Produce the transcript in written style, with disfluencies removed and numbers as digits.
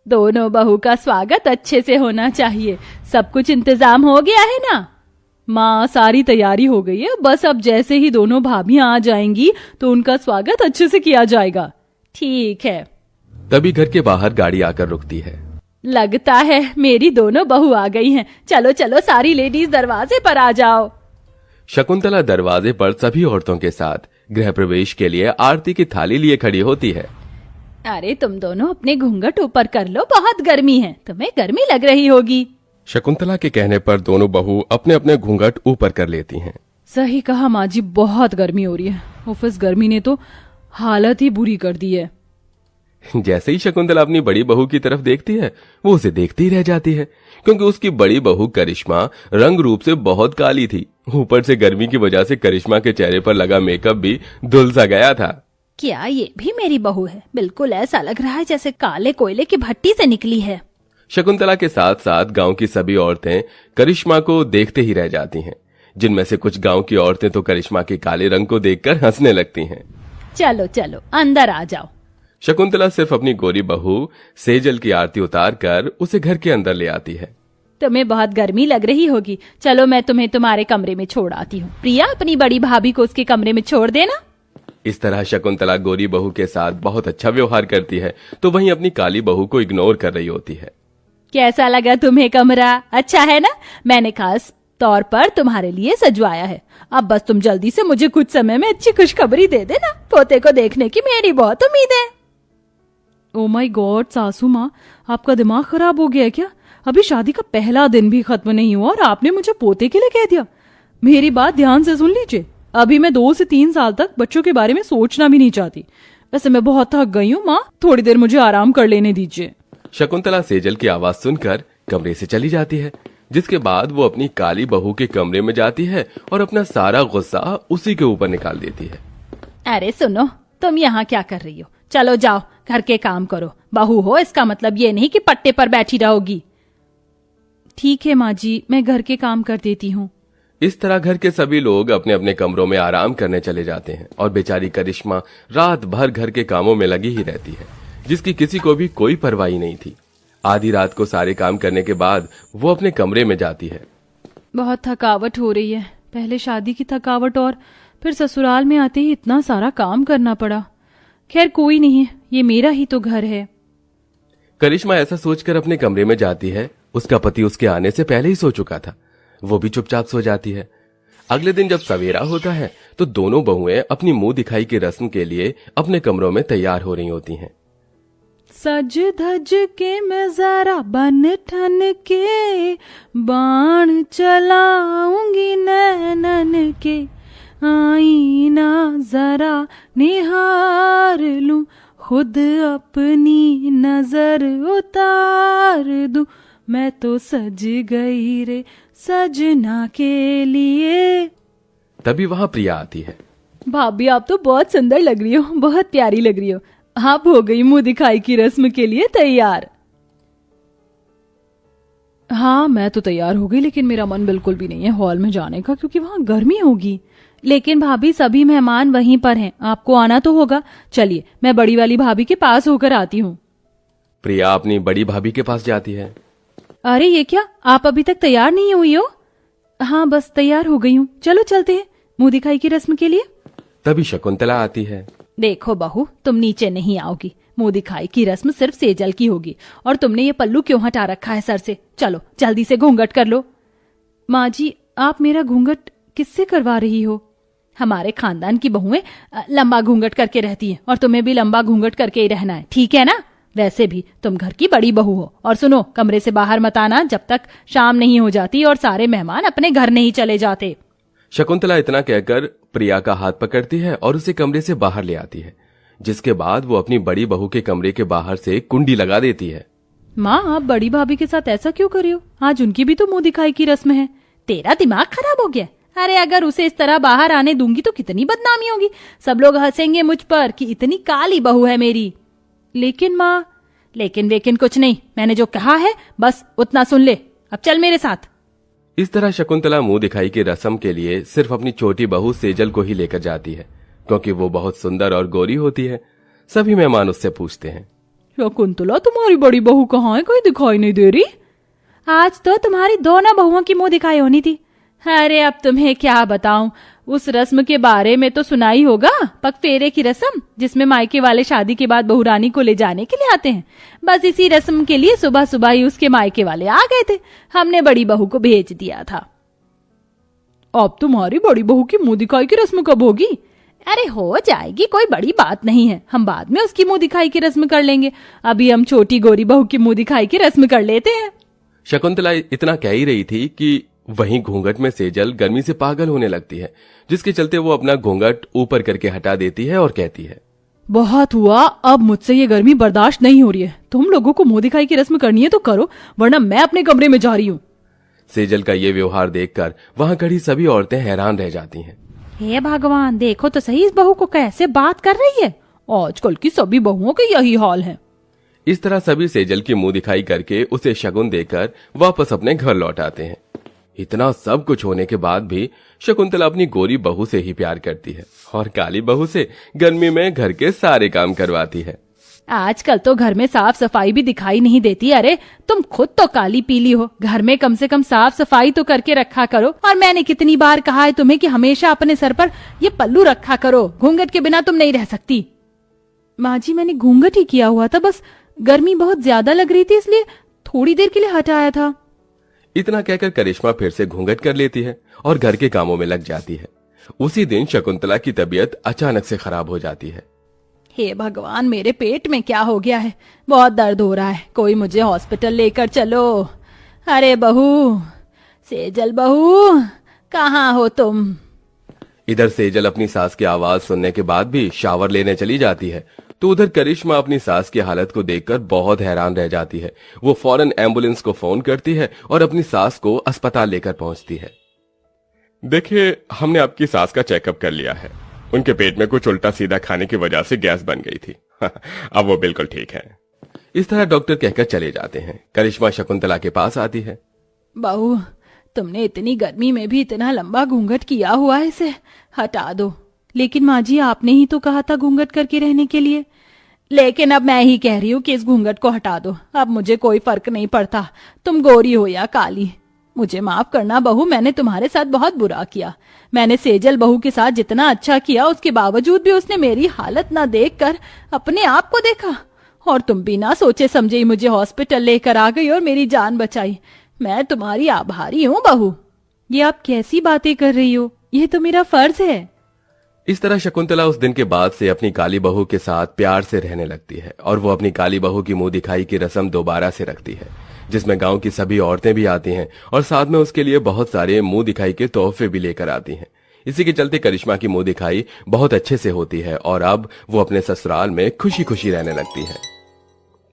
दोनों बहू का स्वागत अच्छे से होना चाहिए। सब कुछ इंतजाम हो गया है ना? माँ, सारी तैयारी हो गई है, बस अब जैसे ही दोनों भाभियां आ जाएंगी तो उनका स्वागत अच्छे से किया जाएगा। ठीक है। तभी घर के बाहर गाड़ी आकर रुकती है। लगता है मेरी दोनों बहू आ गई हैं। चलो चलो सारी लेडीज दरवाजे पर आ जाओ। शकुंतला दरवाजे पर सभी औरतों के साथ गृह प्रवेश के लिए आरती की थाली लिए खड़ी होती है। अरे तुम दोनों अपने घूंघट ऊपर कर लो, बहुत गर्मी है, तुम्हें गर्मी लग रही होगी। शकुंतला के कहने पर दोनों बहू अपने अपने घूंघट ऊपर कर लेती हैं। सही कहा माँ जी, बहुत गर्मी हो रही है। ऑफिस गर्मी ने तो हालत ही बुरी कर दी है। जैसे ही शकुंतला अपनी बड़ी बहू की तरफ देखती है, वो उसे देखती ही रह जाती है, क्योंकि उसकी बड़ी बहू करिश्मा रंग रूप से बहुत काली थी। ऊपर से गर्मी की वजह से करिश्मा के चेहरे पर लगा मेकअप भी धुल सा गया था। क्या ये भी मेरी बहू है? बिल्कुल ऐसा लग रहा है जैसे काले कोयले की भट्टी से निकली है। शकुंतला के साथ साथ गांव की सभी औरतें करिश्मा को देखते ही रह जाती हैं, जिनमें से कुछ गांव की औरतें तो करिश्मा के काले रंग को देखकर हंसने लगती हैं। चलो चलो अंदर आ जाओ। शकुंतला सिर्फ अपनी गोरी बहू सेजल की आरती उतार कर उसे घर के अंदर ले आती है। तुम्हें बहुत गर्मी लग रही होगी, चलो मैं तुम्हें तुम्हारे कमरे में छोड़ आती हूँ। प्रिया, अपनी बड़ी भाभी को उसके कमरे में छोड़ देना। इस तरह शकुंतला गोरी बहू के साथ बहुत अच्छा व्यवहार करती है, तो वहीं अपनी काली बहू को इग्नोर कर रही होती है। कैसा लगा तुम्हें कमरा? अच्छा है ना? मैंने खास तौर पर तुम्हारे लिए सजवाया है। अब बस तुम जल्दी से मुझे कुछ समय में अच्छी खुशखबरी दे देना। पोते को देखने की मेरी बहुत उम्मीद है। ओ माय गॉड सासू माँ, आपका दिमाग खराब हो गया है क्या? अभी शादी का पहला दिन भी खत्म नहीं हुआ और आपने मुझे पोते के लिए कह दिया। मेरी बात ध्यान से सुन लीजिए, अभी मैं 2 से 3 साल तक बच्चों के बारे में सोचना भी नहीं चाहती। वैसे मैं बहुत थक गई हूँ माँ, थोड़ी देर मुझे आराम कर लेने दीजिए। शकुंतला सेजल की आवाज सुनकर कमरे से चली जाती है, जिसके बाद वो अपनी काली बहू के कमरे में जाती है और अपना सारा गुस्सा उसी के ऊपर निकाल देती है। अरे सुनो, तुम यहाँ क्या कर रही हो? चलो जाओ घर के काम करो। बहू हो इसका मतलब ये नहीं कि पट्टे पर बैठी रहोगी। ठीक है माँ जी, मैं घर के काम कर देती हूँ। इस तरह घर के सभी लोग अपने अपने कमरों में आराम करने चले जाते हैं और बेचारी करिश्मा रात भर घर के कामों में लगी ही रहती है, जिसकी किसी को भी कोई परवाही नहीं थी। आधी रात को सारे काम करने के बाद वो अपने कमरे में जाती है। बहुत थकावट हो रही है, पहले शादी की थकावट और फिर ससुराल में आते ही इतना सारा काम करना पड़ा। खैर कोई नहीं, ये मेरा ही तो घर है। करिश्मा ऐसा सोचकर अपने कमरे में जाती है। उसका पति उसके आने से पहले ही सो चुका था, वो भी चुपचाप सो जाती है। अगले दिन जब सवेरा होता है तो दोनों बहुएं अपनी मुंह दिखाई की रस्म के लिए अपने कमरों में तैयार हो रही होती हैं। सज धज के मैं जरा बन ठन के बाण चलाऊंगी नैनन के, आईना जरा निहार लूं, खुद अपनी नजर उतार दूं, मैं तो सज गई रे सजना के लिए। तभी वहां प्रिया आती है। भाभी आप तो बहुत सुंदर लग रही हो, बहुत प्यारी लग रही हो। आप हो गई मुंह दिखाई की रस्म के लिए तैयार? हाँ मैं तो तैयार हो गई, लेकिन मेरा मन बिल्कुल भी नहीं है हॉल में जाने का, क्योंकि वहां गर्मी होगी। लेकिन भाभी सभी मेहमान वहीं पर हैं, आपको आना तो होगा। चलिए मैं बड़ी वाली भाभी के पास होकर आती हूँ। प्रिया अपनी बड़ी भाभी के पास जाती है। अरे ये क्या, आप अभी तक तैयार नहीं हुई हो? हाँ बस तैयार हो गई हूँ, चलो चलते हैं मुंह दिखाई की रस्म के लिए। तभी शकुंतला आती है। देखो बहू, तुम नीचे नहीं आओगी, मुंह दिखाई की रस्म सिर्फ सेजल की होगी। और तुमने ये पल्लू क्यों हटा रखा है सर से? चलो जल्दी से घूंघट कर लो। माँ जी, आप मेरा घूंघट किससे करवा रही हो? हमारे खानदान की बहुएं लंबा घूंघट करके रहती हैं और तुम्हें भी लंबा घूंघट करके ही रहना है, ठीक है ना? वैसे भी तुम घर की बड़ी बहू हो। और सुनो, कमरे से बाहर मत आना जब तक शाम नहीं हो जाती और सारे मेहमान अपने घर नहीं चले जाते। शकुंतला इतना कहकर प्रिया का हाथ पकड़ती है और उसे कमरे से बाहर ले आती है, जिसके बाद वो अपनी बड़ी बहू के कमरे के बाहर से कुंडी लगा देती है। माँ, आप बड़ी भाभी के साथ ऐसा क्यों कर रही हो? आज उनकी भी तो मुंह दिखाई की रस्म है। तेरा दिमाग खराब हो गया? अरे अगर उसे इस तरह बाहर आने दूंगी तो कितनी बदनामी होगी। सब लोग हंसेंगे मुझ पर कि इतनी काली बहू है मेरी। लेकिन माँ, लेकिन वेकिन कुछ नहीं, मैंने जो कहा है बस उतना सुन ले। अब चल मेरे साथ। इस तरह शकुंतला मुंह दिखाई की रस्म के लिए सिर्फ अपनी छोटी बहू सेजल को ही लेकर जाती है, क्योंकि वो बहुत सुंदर और गोरी होती है। सभी मेहमान उससे पूछते हैं, शकुंतला, तुम्हारी बड़ी बहू कहाँ है? कोई दिखाई नहीं दे रही। आज तो तुम्हारी दोनों बहुओं की मुंह दिखाई होनी थी। अरे अब तुम्हें क्या बताऊं, उस रस्म के बारे में तो सुना ही होगा, पग फेरे की रस्म, जिसमें मायके वाले शादी के बाद बहू रानी को ले जाने के लिए आते हैं। बस इसी रस्म के लिए सुबह सुबह ही उसके मायके वाले आ गए थे। हमने बड़ी बहू को भेज दिया था। अब तुम्हारी बड़ी बहू की मुंह दिखाई की रस्म कब होगी? अरे हो जाएगी, कोई बड़ी बात नहीं है। हम बाद में उसकी मुंह दिखाई की रस्म कर लेंगे। अभी हम छोटी गोरी बहू की मुंह दिखाई की रस्म कर लेते हैं। शकुंतला इतना कह ही रही थी कि वहीं घूंघट में सेजल गर्मी से पागल होने लगती है, जिसके चलते वो अपना घूंघट ऊपर करके हटा देती है और कहती है, बहुत हुआ, अब मुझसे ये गर्मी बर्दाश्त नहीं हो रही है। तुम लोगों को मुंह दिखाई की रस्म करनी है तो करो, वरना मैं अपने कमरे में जा रही हूँ। सेजल का ये व्यवहार देखकर वहां खड़ी सभी औरतें हैरान रह जाती हैं। हे भगवान, देखो तो सही इस बहू को कैसे बात कर रही है। आजकल की सभी बहुओं के यही हाल है। इस तरह सभी सेजल की मुंह दिखाई करके उसे शगुन देकर वापस अपने घर लौट आते हैं। इतना सब कुछ होने के बाद भी शकुंतला अपनी गोरी बहू से ही प्यार करती है और काली बहू से गर्मी में घर के सारे काम करवाती है। आजकल तो घर में साफ सफाई भी दिखाई नहीं देती। अरे तुम खुद तो काली पीली हो, घर में कम से कम साफ सफाई तो करके रखा करो। और मैंने कितनी बार कहा है तुम्हें कि हमेशा अपने सर पर ये पल्लू रखा करो, घूंघट के बिना तुम नहीं रह सकती। माँ जी, मैंने घूंघट ही किया हुआ था, बस गर्मी बहुत ज्यादा लग रही थी इसलिए थोड़ी देर के लिए हटाया था। इतना कहकर करिश्मा फिर से घूंघट कर लेती है और घर के कामों में लग जाती है। उसी दिन शकुंतला की तबीयत अचानक से खराब हो जाती है। हे भगवान, मेरे पेट में क्या हो गया है? बहुत दर्द हो रहा है, कोई मुझे हॉस्पिटल लेकर चलो। अरे बहू, सेजल बहू, कहाँ हो तुम? इधर सेजल अपनी सास की आवाज सुनने के बाद भी शावर लेने चली जाती है, तो उधर करिश्मा अपनी सास की हालत को देखकर बहुत हैरान रह जाती है। वो फौरन एम्बुलेंस को फोन करती है और अपनी सास को अस्पताल लेकर पहुंचती है। देखिए, हमने आपकी सास का चेकअप कर लिया है। उनके पेट में कुछ उल्टा सीधा खाने की वजह से गैस बन गई थी। अब वो बिल्कुल ठीक है। इस तरह डॉक्टर कहकर चले जाते हैं। करिश्मा शकुंतला के पास आती है। बहू, तुमने इतनी गर्मी में भी इतना लंबा घूंघट किया हुआ है, इसे हटा दो। लेकिन माँ जी, आपने ही तो कहा था घूंघट करके रहने के लिए। लेकिन अब मैं ही कह रही हूँ कि इस घूंघट को हटा दो। अब मुझे कोई फर्क नहीं पड़ता तुम गोरी हो या काली। मुझे माफ करना बहू, मैंने तुम्हारे साथ बहुत बुरा किया। मैंने सेजल बहू के साथ जितना अच्छा किया, उसके बावजूद भी उसने मेरी हालत ना देखकर अपने आप को देखा, और तुम बिना सोचे समझे ही मुझे हॉस्पिटल लेकर आ गई और मेरी जान बचाई। मैं तुम्हारी आभारी हूँ बहू। ये आप कैसी बातें कर रही हो? ये तो मेरा फर्ज है। इस तरह शकुंतला उस दिन के बाद से अपनी काली बहू के साथ प्यार से रहने लगती है और वो अपनी काली बहू की मुंह दिखाई की रस्म दोबारा से रखती है, जिसमें गांव की सभी औरतें भी आती हैं और साथ में उसके लिए बहुत सारे मुंह दिखाई के तोहफे भी लेकर आती हैं। इसी के चलते करिश्मा की मुंह दिखाई बहुत अच्छे से होती है और अब वो अपने ससुराल में खुशी खुशी रहने लगती है।